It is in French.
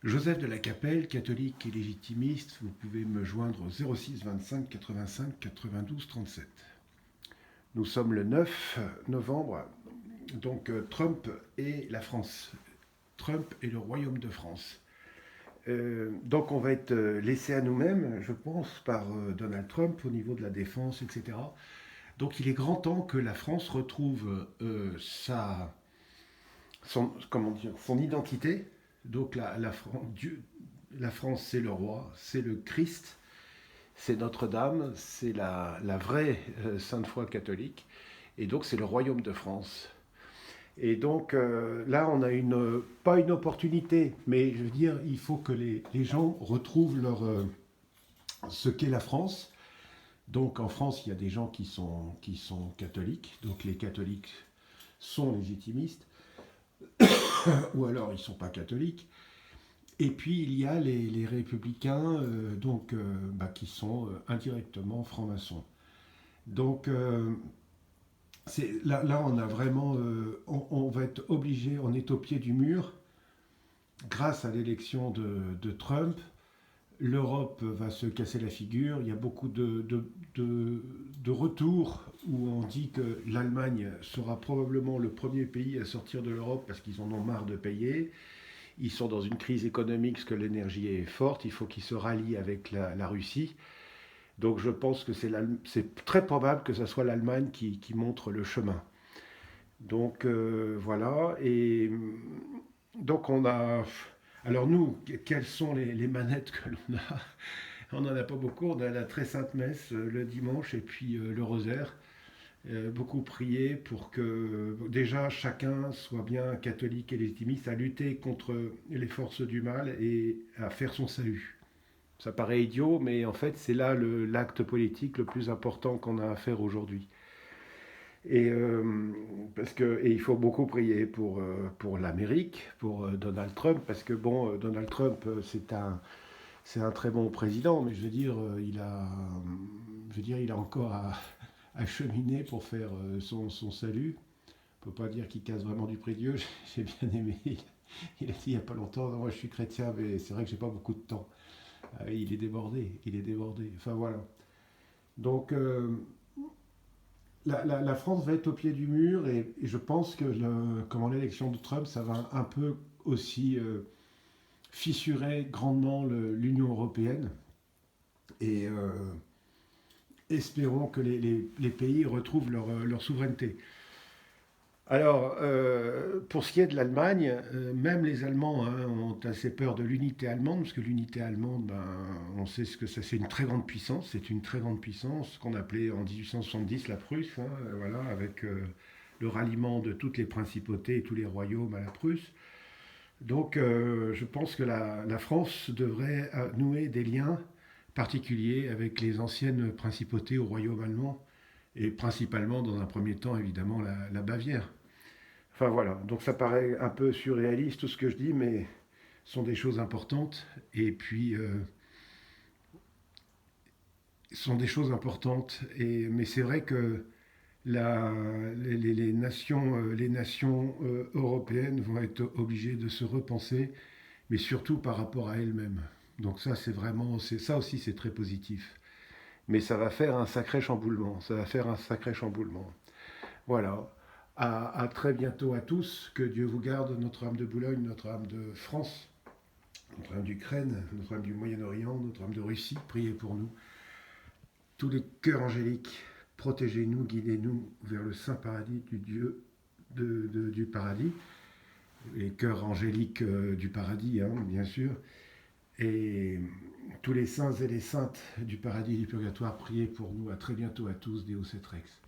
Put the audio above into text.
Joseph de la Capelle, catholique et légitimiste, vous pouvez me joindre au 06 25 85 92 37. Nous sommes le 9 novembre, donc Trump et la France. Trump et le Royaume de France. Donc on va être laissé à nous-mêmes, je pense, par Donald Trump au niveau de la défense, etc. Donc il est grand temps que la France retrouve son identité. Donc la France, c'est le roi, c'est le Christ, c'est Notre-Dame, c'est la vraie Sainte Foi catholique. Et donc c'est le royaume de France. Et donc là, on a pas une opportunité, mais je veux dire, il faut que les gens retrouvent ce qu'est la France. Donc en France, il y a des gens qui sont catholiques, donc les catholiques sont légitimistes, ou alors ils ne sont pas catholiques. Et puis il y a les républicains qui sont indirectement francs-maçons. Donc là, on a vraiment, on va être obligé, on est au pied du mur grâce à l'élection de Trump. L'Europe va se casser la figure. Il y a beaucoup de retours où on dit que l'Allemagne sera probablement le premier pays à sortir de l'Europe parce qu'ils en ont marre de payer. Ils sont dans une crise économique parce que l'énergie est forte. Il faut qu'ils se rallient avec la Russie. Donc je pense que c'est très probable que ce soit l'Allemagne qui montre le chemin. Donc voilà. Et donc on a... Alors nous, quelles sont les manettes que l'on a? On n'en a pas beaucoup. On a la très sainte messe le dimanche et puis le rosaire. Beaucoup prier pour que déjà chacun soit bien catholique et légitimiste à lutter contre les forces du mal et à faire son salut. Ça paraît idiot, mais en fait c'est là l'acte politique le plus important qu'on a à faire aujourd'hui. Et, et il faut beaucoup prier pour l'Amérique, pour Donald Trump, parce que bon, Donald Trump, c'est un très bon président, mais il a encore à cheminer pour faire son salut. On ne peut pas dire qu'il casse vraiment du prix de Dieu. J'ai bien aimé. Il a dit il n'y a pas longtemps, non, moi je suis chrétien, mais c'est vrai que j'ai pas beaucoup de temps. Il est débordé, il est débordé. Enfin voilà. Donc la France va être au pied du mur et je pense que l'élection de Trump, ça va un peu aussi fissurer grandement l'Union européenne. Et espérons que les pays retrouvent leur souveraineté. Alors, pour ce qui est de l'Allemagne, même les Allemands ont assez peur de l'unité allemande, parce que l'unité allemande, on sait ce que c'est une très grande puissance, c'est une très grande puissance qu'on appelait en 1870 la Prusse, voilà, avec le ralliement de toutes les principautés et tous les royaumes à la Prusse. Donc, je pense que la France devrait nouer des liens particuliers avec les anciennes principautés au royaume allemand, et principalement, dans un premier temps, évidemment, la Bavière. Enfin voilà, donc ça paraît un peu surréaliste tout ce que je dis, mais ce sont des choses importantes. Et puis, ce sont des choses importantes. Mais c'est vrai que les nations européennes vont être obligées de se repenser, mais surtout par rapport à elles-mêmes. Donc ça, ça aussi, c'est très positif. Mais ça va faire un sacré chamboulement. Ça va faire un sacré chamboulement. Voilà. À très bientôt à tous. Que Dieu vous garde, Notre-Dame de Boulogne, Notre-Dame de France, Notre-Dame d'Ukraine, Notre-Dame du Moyen-Orient, Notre-Dame de Russie. Priez pour nous. Tous les cœurs angéliques, protégez-nous, guidez-nous vers le saint paradis du Dieu du paradis. Les cœurs angéliques du paradis, bien sûr. Et tous les saints et les saintes du paradis et du purgatoire, priez pour nous. À très bientôt à tous. Deus et Rex.